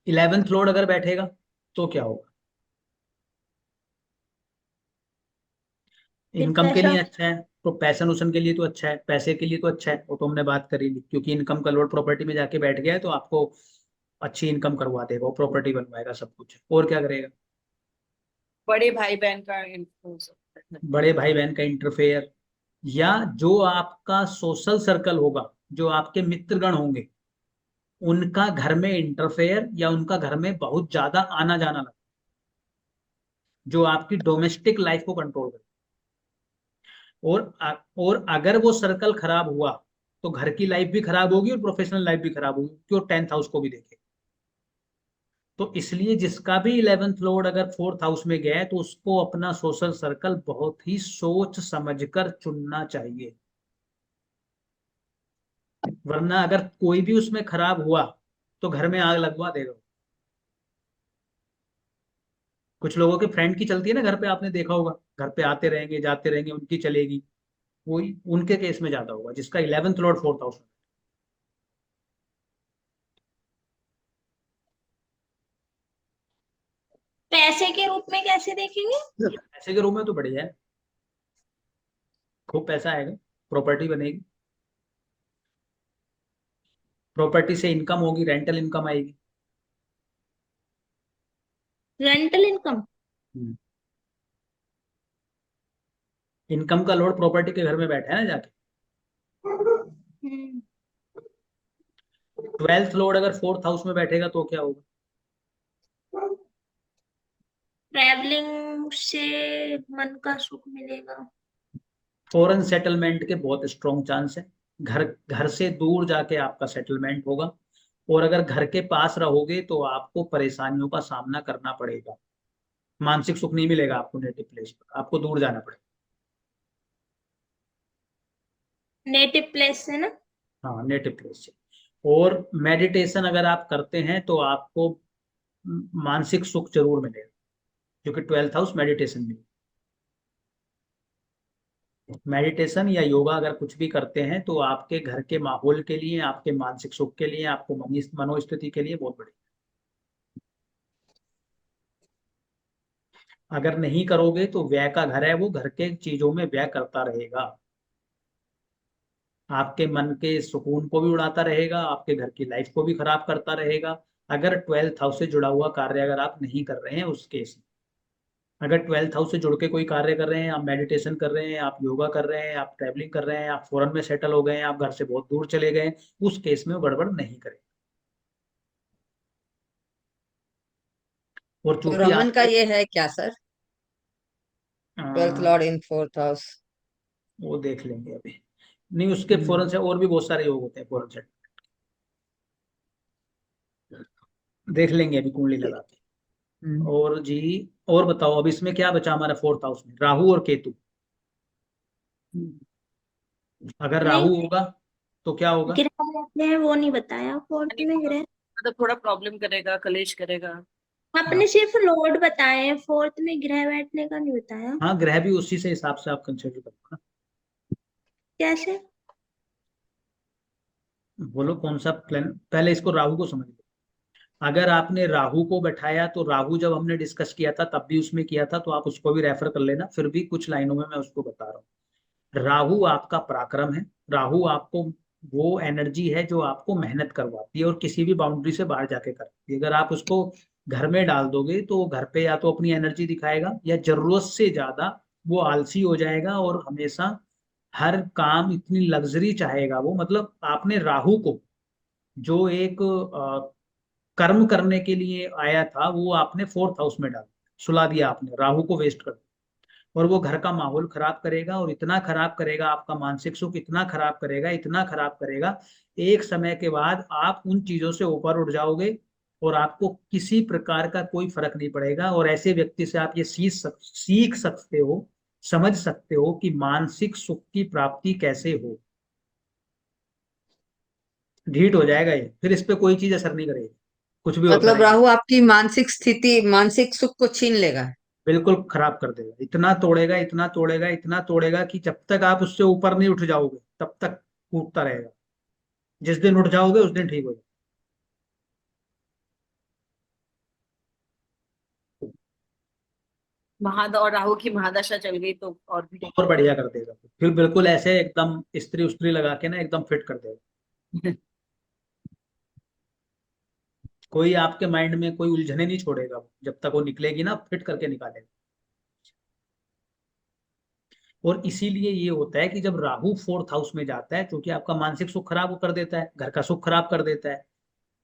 11th Lord अगर बैठेगा तो क्या होगा? फिर इनकम के कैसा? लिए अच्छा है, तो पैशन उसन के लिए तो अच्छा है, पैसे के लिए तो अच्छा है, वो तो हमने बात करी ली, क्योंकि इनकम का लोड प्रॉपर्टी में जाके बैठ गया है तो आपको अच्छी इनकम करवा देगा, वो प्रॉपर्टी बनवाएगा सब कुछ, और क्या करेगा? बड़े भाई बहन का इन्फ्लुएंस। बड़े भाई बहन का इंटरफेयर, या जो आपका सोशल सर्कल होगा, जो आपके मित्रगण होंगे, उनका घर में इंटरफेयर या उनका घर में बहुत ज्यादा आना जाना लगा, जो आपकी डोमेस्टिक लाइफ को कंट्रोल करे। और अगर वो सर्कल खराब हुआ तो घर की लाइफ भी खराब होगी और प्रोफेशनल लाइफ भी खराब होगी, क्यों 10th हाउस को भी देखे। तो इसलिए जिसका भी 11th लॉर्ड अगर 4th हाउस में गया है तो उसको अपना सोशल सर्कल बहुत ही सोच समझकर चुनना चाहिए, वरना अगर कोई भी उसमें खराब हुआ तो घर में आग लगवा देगा। कुछ लोगों के फ्रेंड की चलती है ना घर पे, आपने देखा होगा, घर पे आते रहेंगे जाते रहेंगे, उनकी चलेगी। वही उनके केस में ज्यादा होगा जिसका 11th लॉर्ड 4th हाउस में। पैसे के रूप में कैसे देखेंगे? ऐसे के रूम में तो बढ़िया है, खूब पैसा आएगा, प्रॉपर्टी बनेगी, प्रॉपर्टी से इनकम होगी, रेंटल इनकम आएगी। Rental income? हम्म। इनकम का लोड प्रॉपर्टी के घर में बैठा है ना जाके। हम्म। 12th लॉर्ड अगर 4th हाउस में बैठेगा तो क्या होगा? ट्रैवलिंग से मन का सुख मिलेगा। फॉरेन सेटलमेंट के बहुत स्ट्रॉन्ग चांस है, घर घर से दूर जाके आपका सेटलमेंट होगा। और अगर घर के पास रहोगे तो आपको परेशानियों का सामना करना पड़ेगा, मानसिक सुख नहीं मिलेगा आपको नेटिव प्लेस पर, आपको दूर जाना पड़ेगा। नेटिव प्लेस से ना? हाँ, नेटिव प्लेस से। और मेडिटेशन अगर आप करते हैं तो आपको मानसिक सुख जरूर मिलेगा, क्योंकि 12th हाउस मेडिटेशन में। मेडिटेशन या योगा अगर कुछ भी करते हैं तो आपके घर के माहौल के लिए, आपके मानसिक सुख के लिए, आपको मनोस्थिति के लिए बहुत बढ़िया। अगर नहीं करोगे तो व्यय का घर है, वो घर के चीजों में व्यय करता रहेगा, आपके मन के सुकून को भी उड़ाता रहेगा, आपके घर की लाइफ को भी खराब करता रहेगा। अगर 12th हाउस से जुड़ा हुआ कार्य अगर आप नहीं कर रहे हैं उस केस में, अगर 12th हाउस से जुड़ के कोई कार्य कर रहे हैं, आप मेडिटेशन कर रहे हैं, आप योगा कर रहे हैं, आप ट्रैवलिंग कर रहे हैं, आप फॉरेन में सेटल हो गए हैं, आप घर से बहुत दूर चले गए, उस केस में वो गड़बड़ नहीं करें। और तो चूंकि रमन का आपके ये है क्या sir? Twelfth a, Lord in fourth house. वो देख लेंगे अभी, नहीं उसके हम्म। फॉरेन से और भी बहुत सारे योग होते हैं फॉरेन से, देख लेंगे अभी कुंडली लगा के। हम्म। और जी, और बताओ अब इसमें क्या बचा हमारा 4th हाउस में, राहु और केतु। अगर नहीं, राहु होगा तो क्या होगा? ग्रह रहते हैं वो नहीं बताया, फोर्थ यानी में थोड़ा ग्रह। मतलब थोड़ा प्रॉब्लम करेगा, कलेश करेगा। हाँ, आपने सिर्फ लोड बताए हैं, फोर्थ में ग्रह बैठने का नहीं बताया। हाँ ग्रह भी उसी से हिसाब से आप कंसिडर करो ना। कैसे? बोलो कौन सा प्लान, पहले इसको राहु को समझ लो। अगर आपने राहु को बैठाया तो राहु जब हमने डिस्कस किया था तब भी उसमें किया था, तो आप उसको भी रेफर कर लेना, फिर भी कुछ लाइनों में मैं उसको बता रहा हूँ। राहु आपका पराक्रम है, राहु आपको वो एनर्जी है जो आपको मेहनत करवाती है और किसी भी बाउंड्री से बाहर जाके करती है। अगर आप उसको घर में डाल दोगे तो वो घर पे या तो अपनी एनर्जी दिखाएगा या जरूरत से ज्यादा वो आलसी हो जाएगा और हमेशा हर काम इतनी लग्जरी चाहेगा वो। मतलब आपने राहु को जो एक कर्म करने के लिए आया था वो आपने 4th हाउस में डाल सुला दिया, आपने राहु को वेस्ट कर दिया। और वो घर का माहौल खराब करेगा, और इतना खराब करेगा आपका मानसिक सुख, इतना खराब करेगा, इतना खराब करेगा, एक समय के बाद आप उन चीजों से ऊपर उठ जाओगे और आपको किसी प्रकार का कोई फर्क नहीं पड़ेगा। और ऐसे व्यक्ति से आप ये सीख सकते हो, समझ सकते हो कि मानसिक सुख की प्राप्ति कैसे हो। ढीठ हो जाएगा ये, फिर इस पे कोई चीज असर नहीं करेगी, कुछ भी होता मतलब रहेगा। राहु आपकी मानसिक स्थिति, मानसिक सुख को छीन लेगा। बिल्कुल खराब कर देगा, इतना तोड़ेगा, इतना तोड़ेगा, इतना तोड़ेगा कि जब तक आप उससे ऊपर नहीं उठ जाओगे तब तक टूटता रहेगा। जिस दिन उठ जाओगे उस दिन ठीक हो जाएगा। और राहु की महादशा चल गई तो और भी और बढ़िया कर देगा, फिर बिल्कुल ऐसे एकदम स्त्री उस्त्री लगा के ना एकदम फिट कर देगा। कोई आपके माइंड में कोई उलझने नहीं छोड़ेगा वो, जब तक वो निकलेगी ना फिट करके निकालेगा। और इसीलिए ये होता है कि जब राहु फोर्थ हाउस में जाता है, क्योंकि आपका मानसिक सुख खराब कर देता है, घर का सुख खराब कर देता है,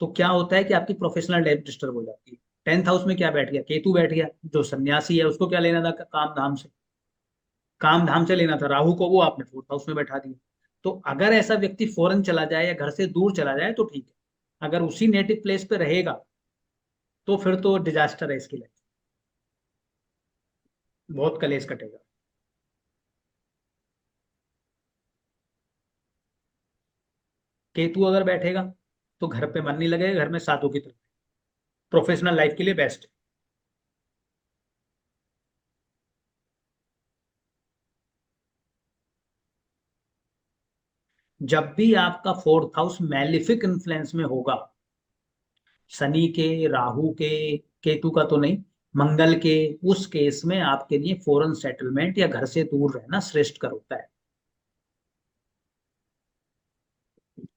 तो क्या होता है कि आपकी प्रोफेशनल लाइफ डिस्टर्ब हो जाती है। टेंथ हाउस में क्या बैठ गया, केतु बैठ गया, जो सन्यासी है उसको क्या लेना था काम धाम से, काम धाम से लेना था, राहु को वो आपने फोर्थ हाउस में बैठा दिया। तो अगर ऐसा व्यक्ति फॉरेन चला जाए या घर से दूर चला जाए तो ठीक है, अगर उसी नेटिव प्लेस पे रहेगा तो फिर तो डिजास्टर है इसकी लाइफ, बहुत कलेश कटेगा। केतु अगर बैठेगा तो घर पे मन नहीं लगेगा, घर में साधु की तरह, प्रोफेशनल लाइफ के लिए बेस्ट है। जब भी आपका फोर्थ हाउस मैलिफिक इन्फ्लुएंस में होगा, शनि के, राहु के, केतु का तो नहीं, मंगल के, उस केस में आपके लिए फॉरेन सेटलमेंट या घर से दूर रहना श्रेष्ठ कर होता है।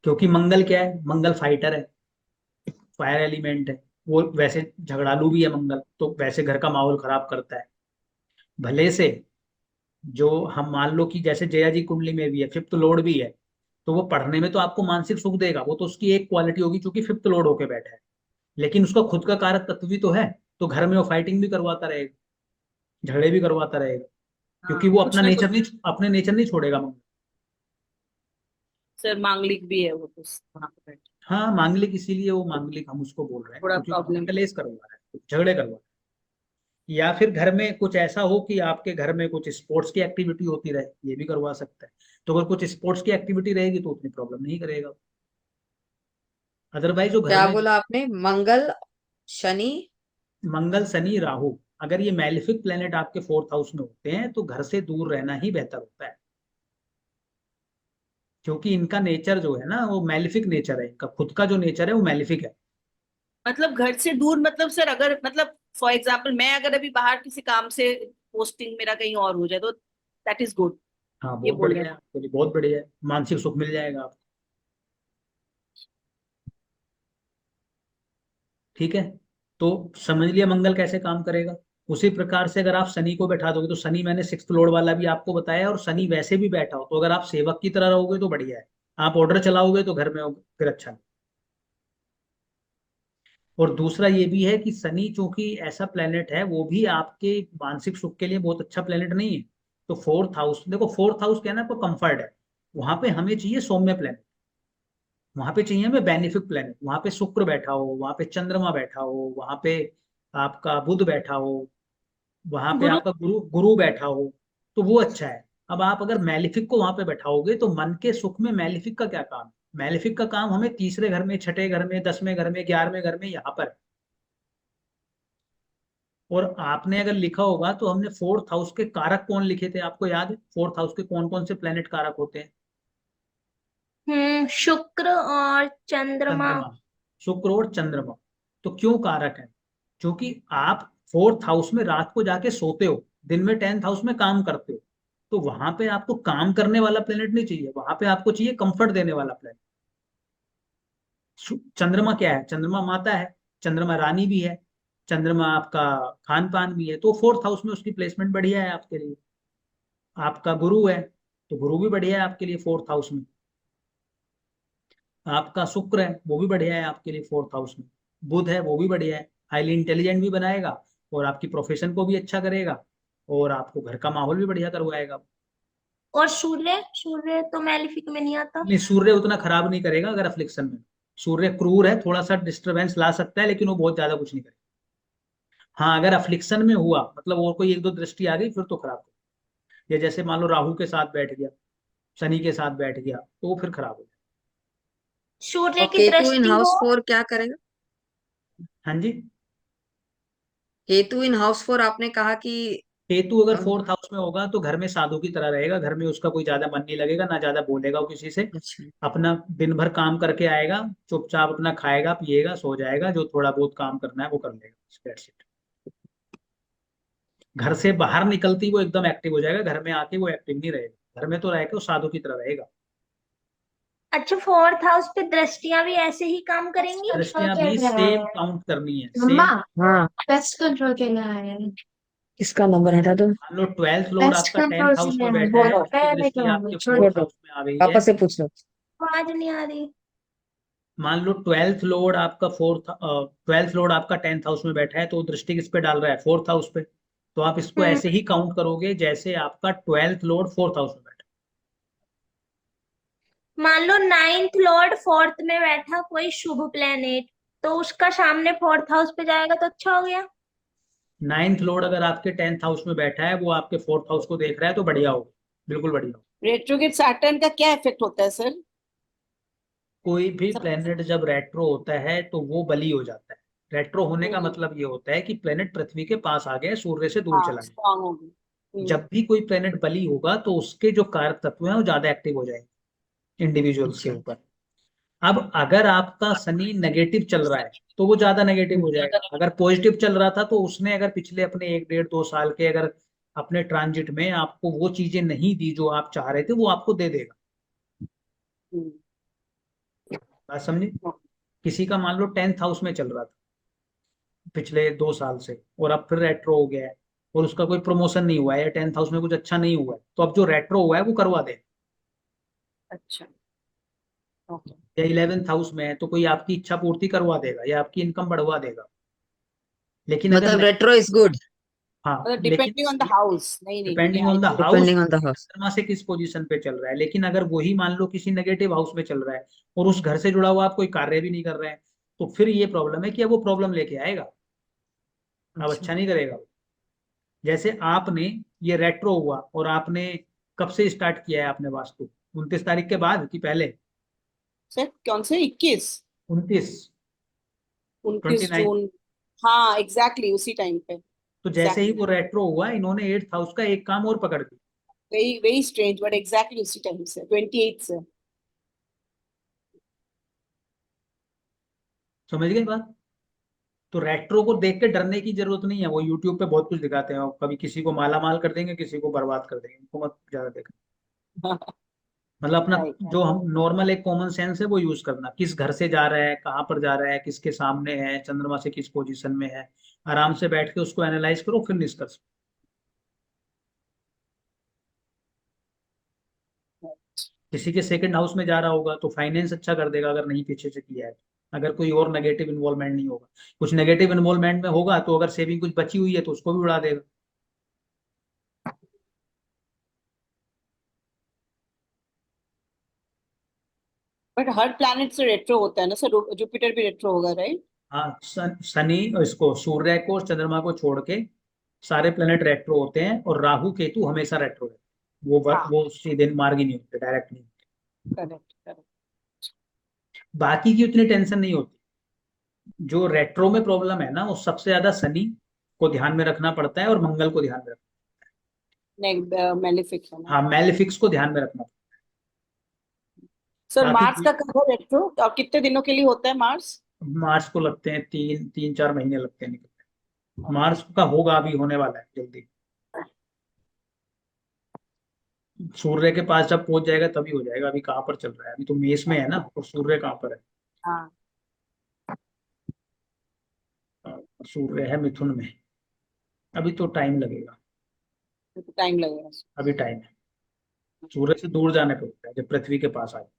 क्योंकि मंगल क्या है, मंगल फाइटर है, फायर एलिमेंट है, वो वैसे झगड़ालू भी है मंगल, तो वैसे घर का माहौल खराब करता है। भले से जो हम मान लो कि जैसे जया जी कुंडली में भी है, फिफ्थ लॉर्ड भी है, तो वो पढ़ने में तो आपको मानसिक सुख देगा, वो तो उसकी एक क्वालिटी होगी क्योंकि फिफ्थ लॉर्ड होके बैठा है, लेकिन उसका खुद का कारक तत्व भी तो है, तो घर में वो फाइटिंग भी करवाता रहेगा, झगड़े भी करवाता रहेगा, हाँ क्योंकि वो कुछ अपना ना नेचर कुछ। नहीं, अपने नेचर नहीं छोड़ेगा मंगल। सर मांगलिक भी है वो तो वहां पे बैठे, हाँ मांगलिक, इसीलिए वो मांगलिक हम उसको बोल रहे हैं, थोड़ा क्योंकि घर में प्रॉब्लम। कलेश करवा रहा है, झगड़े करवा रहा है। या फिर घर में कुछ ऐसा हो कि आपके घर में कुछ स्पोर्ट्स की एक्टिविटी होती रहे, ये भी करवा सकता है। तो अगर कुछ स्पोर्ट्स की एक्टिविटी रहेगी तो उतनी प्रॉब्लम नहीं करेगा, अदरवाइज जो घर क्या में बोला आपने? मंगल, शनि। मंगल, शनि, राहु, अगर ये मैलिफिक प्लेनेट आपके फोर्थ हाउस में होते हैं तो घर से दूर रहना ही बेहतर होता है, क्योंकि इनका नेचर जो है ना वो मैलिफिक नेचर है, इनका खुद का जो नेचर है वो मैलिफिक है। मतलब घर से दूर मतलब सर, अगर मतलब फॉर एग्जाम्पल मैं अगर अभी बाहर किसी काम से पोस्टिंग मेरा कहीं और हो जाए तो दैट इज गुड, हाँ ये बहुत बोल बढ़िया रहे है, हैं। आपके लिए बहुत बढ़िया है, मानसिक सुख मिल जाएगा आपको। ठीक है, तो समझ लिया मंगल कैसे काम करेगा। उसी प्रकार से अगर आप शनि को बैठा दोगे, तो शनि मैंने सिक्स्थ लॉर्ड वाला भी आपको बताया, और शनि वैसे भी बैठा हो तो अगर आप सेवक की तरह रहोगे तो बढ़िया है, आप ऑर्डर चलाओगे तो घर में हो फिर अच्छा नहीं। और दूसरा ये भी है कि शनि चूंकि ऐसा प्लेनेट है, वो भी आपके मानसिक सुख के लिए बहुत अच्छा प्लेनेट नहीं है। तो फोर्थ हाउस देखो, फोर्थ हाउस क्या है ना, आपको कंफर्ट है, वहां पे हमें चाहिए सौम्य प्लेनेट, वहां पे चाहिए हमें बेनिफिक प्लेनेट, वहां पे शुक्र बैठा हो, वहां पे चंद्रमा बैठा हो, वहां पे आपका बुध बैठा हो, वहां पे गुरु। आपका गुरु गुरु बैठा हो, तो वो अच्छा है। अब आप अगर मैलिफिक को वहां पे बैठाओगे तो मन के सुख में मैलिफिक का क्या काम है, मैलिफिक का काम हमें तीसरे घर में, छठे घर में, 10वें घर में, 11वें घर में, यहाँ पर। और आपने अगर लिखा होगा तो हमने फोर्थ हाउस के कारक कौन लिखे थे, आपको याद है फोर्थ हाउस के कौन कौन से प्लेनेट कारक होते हैं? शुक्र और चंद्रमा। चंद्रमा, शुक्र और चंद्रमा। तो क्यों कारक है? क्योंकि आप फोर्थ हाउस में रात को जाके सोते हो, दिन में टेंथ हाउस में काम करते हो, तो वहां पे आपको काम करने वाला प्लेनेट नहीं चाहिए, वहां पे आपको चाहिए कंफर्ट देने वाला प्लेनेट। चंद्रमा क्या है, चंद्रमा माता है, चंद्रमा रानी भी है, चंद्रमा आपका खान पान भी है, तो फोर्थ हाउस में उसकी प्लेसमेंट बढ़िया है आपके लिए। आपका गुरु है, तो गुरु भी बढ़िया है आपके लिए फोर्थ हाउस में। आपका शुक्र है, वो भी बढ़िया है आपके लिए फोर्थ हाउस में। बुध है, वो भी बढ़िया है, हाईली इंटेलिजेंट भी बनाएगा, और आपकी प्रोफेशन को भी अच्छा करेगा, और आपको घर का माहौल भी बढ़िया करवाएगा। और सूर्य, सूर्य तो मैलिफिक में नहीं आता। नहीं, सूर्य उतना खराब नहीं करेगा अगर अफ्लिक्शन में। सूर्य क्रूर है, थोड़ा सा डिस्टरबेंस ला सकता है, लेकिन वो बहुत ज्यादा कुछ नहीं करेगा। हाँ अगर अफ्लिक्शन में हुआ, मतलब और कोई एक दो दृष्टि आ गई फिर तो खराब हो। या जैसे मान लो राहु के साथ बैठ गया, शनि के साथ बैठ गया, तो वो फिर खराब हो सूर्य और की केतु इन दृष्टि हो। हाउस 4 क्या करेगा? जाएगा। हाँ जी, केतु इन हाउस 4 आपने कहा कि केतु अगर अम, फोर्थ हाउस में होगा तो घर में साधु की तरह रहेगा, घर में उसका कोई ज्यादा मन नहीं लगेगा, ना ज्यादा बोलेगा वो किसी से, अच्छा। अपना दिन भर काम करके आएगा, चुपचाप अपना खाएगा पिएगा सो जाएगा, जो थोड़ा बहुत काम करना है वो कर लेगा, That's it। घर से बाहर निकलती वो एकदम एक्टिव हो जाएगा, घर में आके वो एक्टिव नहीं रहेगा, घर में तो रह के वो साधु की तरह रहेगा। अच्छा, फोर्थ हाउस पे दृष्टियां भी ऐसे ही काम करेंगी? दृष्टियां भी सेम काउंट करनी है, मम्मा सेम। हाँ, पेस्ट कंट्रोल के लिए आया है। इसका नंबर हटा दो। मान लो 12th लॉर्ड पेस्ट आपका कंट्रोल 10th हाउस से में है, बैठा है, बोलो उसकी पहले दृष्टि तो आपके छोड़ 4th दो। हाउस में आ गई पापा है। से पूछ लो। आवाज नहीं आ रही। मान लो 12th लॉर्ड आपका 12th लॉर्ड आपका 10th हाउस में बैठा है, तो वो दृष्टि किस पे डाल रहा है? 4th हाउस पे। तो आप इसको हम्म। ऐसे ही काउंट करोगे जैसे आपका 12th लॉर्ड 4th हाउस में बैठा मान लो 9th लॉर्ड 4th में बैठा कोई शुभ प्लेनेट, तो उसका सामने 4th हाउस पे जाएगा तो अच्छा हो गया। है। 9th लॉर्ड अगर आपके 10th हाउस में बैठा है, वो आपके 4th हाउस को देख रहा है, तो बढ़िया होगा, बिल्कुल बढ़िया होगा। रेट्रोग्रेड सैटर्न का क्या इफेक्ट होता है सर? कोई भी सब प्लेनेट जब रेट्रो होता है तो वो बली हो जाता है। रेट्रो होने का हम्म, मतलब ये होता है कि प्लेनेट पृथ्वी के पास आ गया, सूर्य से दूर हाँ चला गया। स्ट्रांग होगी। जब भी कोई प्लेनेट बली होगा तो उसके जो कारक तत्व हैं वो ज्यादा एक्टिव हो जाएंगे इंडिविजुअल्स के ऊपर। अब अगर आपका शनि नेगेटिव चल रहा है तो वो ज्यादा नेगेटिव हो जाएगा। अगर पॉजिटिव चल रहा था तो उसने अगर पिछले अपने 1 1.5 2 साल के अगर अपने ट्रांजिट में आपको वो चीजें नहीं दी जो आप चाह रहे थे, वो आपको दे देगा। हम्म, बात समझे? किसी का मान लो 10th हाउस में चल रहा था पिछले 2 साल से, और अब फिर रेट्रो हो गया है, और उसका कोई प्रमोशन नहीं हुआ है, या 10th हाउस में कुछ अच्छा नहीं हुआ है, तो अब जो रेट्रो हुआ है वो करवा दे। अच्छा ओके। या 11th हाउस में है तो कोई आपकी इच्छा पूर्ति करवा देगा या आपकी इनकम बढ़वा देगा। लेकिन अगर मतलब रेट्रो इज गुड हाँ, मतलब लेकिन डिपेंडिंग ऑन द हाउस, नहीं नहीं नहीं depending on the I. House, depending on the house. चंद्रमा से किस पोजीशन पे चल रहा है। लेकिन अगर वही मान लो किसी नेगेटिव हाउस में चल रहा है और उस घर से जुड़ा हुआ आप कोई कार्य भी नहीं कर रहे हैं, तो फिर ये प्रॉब्लम है कि अब वो प्रॉब्लम लेके आएगा, अब अच्छा नहीं करेगा। जैसे आपने ये रेट्रो हुआ और आपने कब से स्टार्ट किया है आपने वास्तु? 29 तारीख के बाद कि पहले? सर कौन से 21? 29, 29 29। जून। हाँ एग्जैक्टली उसी टाइम पे। तो जैसे ही एग्जैक्टली वो रेट्रो हुआ, इन्होंने 8th हाउस का एक काम और पकड़ दिया। Very very strange but exactly उसी टाइम से 28 से। समझ गए बात? तो रेट्रो को देख के डरने की जरूरत नहीं है, वो यूट्यूब पे बहुत कुछ दिखाते हैं, कभी किसी को माला माल कर देंगे, किसी को बर्बाद कर देंगे, इनको मत ज्यादा देखना। मतलब अपना राइट। जो हम नॉर्मल एक कॉमन सेंस है वो यूज करना, किस घर से जा रहा है, कहाँ पर जा रहा है, किसके सामने है, चंद्रमा से किस पोजीशन में है, आराम से बैठ के उसको एनालाइज करो, फिर निष्कर्ष। किसी के सेकंड हाउस में जा रहा होगा तो फाइनेंस अच्छा कर देगा, अगर नहीं पीछे से किया है तो। अगर कोई और नेगेटिव इन्वॉल्वमेंट नहीं होगा, कुछ नेगेटिव इन्वॉल्वमेंट में होगा तो अगर सेविंग कुछ बची हुई है तो उसको भी उड़ा देगा। बट हर प्लैनेट से रेट्रो होता है ना सर, जुपिटर भी रेट्रो होगा राइट? हाँ, शनि, इसको सूर्य को और चंद्रमा को छोड़ के सारे प्लेनेट रेट्रो होते हैं, और राहु केतु हमेशा रेट्रो रहते हैं। हाँ वो सीधे मार्ग ही नहीं होते, डायरेक्ट नहीं होते। Correct correct. बाकी की उतनी टेंशन नहीं होती। जो रेट्रो में प्रॉब्लम है ना, वो सबसे ज्यादा शनि को ध्यान में रखना पड़ता है और मंगल को ध्यान में रखना। मैलेफिक है ना। हाँ, मेलेफिक्स को ध्यान में रखना सर पड़ता है। मार्स का कब है रेट्रो और कितने दिनों के लिए होता है मार्स? मार्च को लगते हैं 3 3 4 महीने लगते हैं निकलने। मार्च का होगा, अभी होने वाला है जल्दी। सूर्य के पास जब पहुंच जाएगा तभी हो जाएगा। अभी कहाँ पर चल रहा है? अभी तो मेष में है ना, और सूर्य कहाँ पर है? हाँ सूर्य है मिथुन में। अभी तो टाइम लगेगा, तो टाइम लगेगा। अभी टाइम है। सूर्य से दूर जाने पे होता है जब पृथ्वी के पास आ जाए।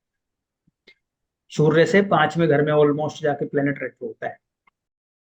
सूर्य से 5वें घर में ऑलमोस्ट जाके प्लेनेट रेट्रो होता है।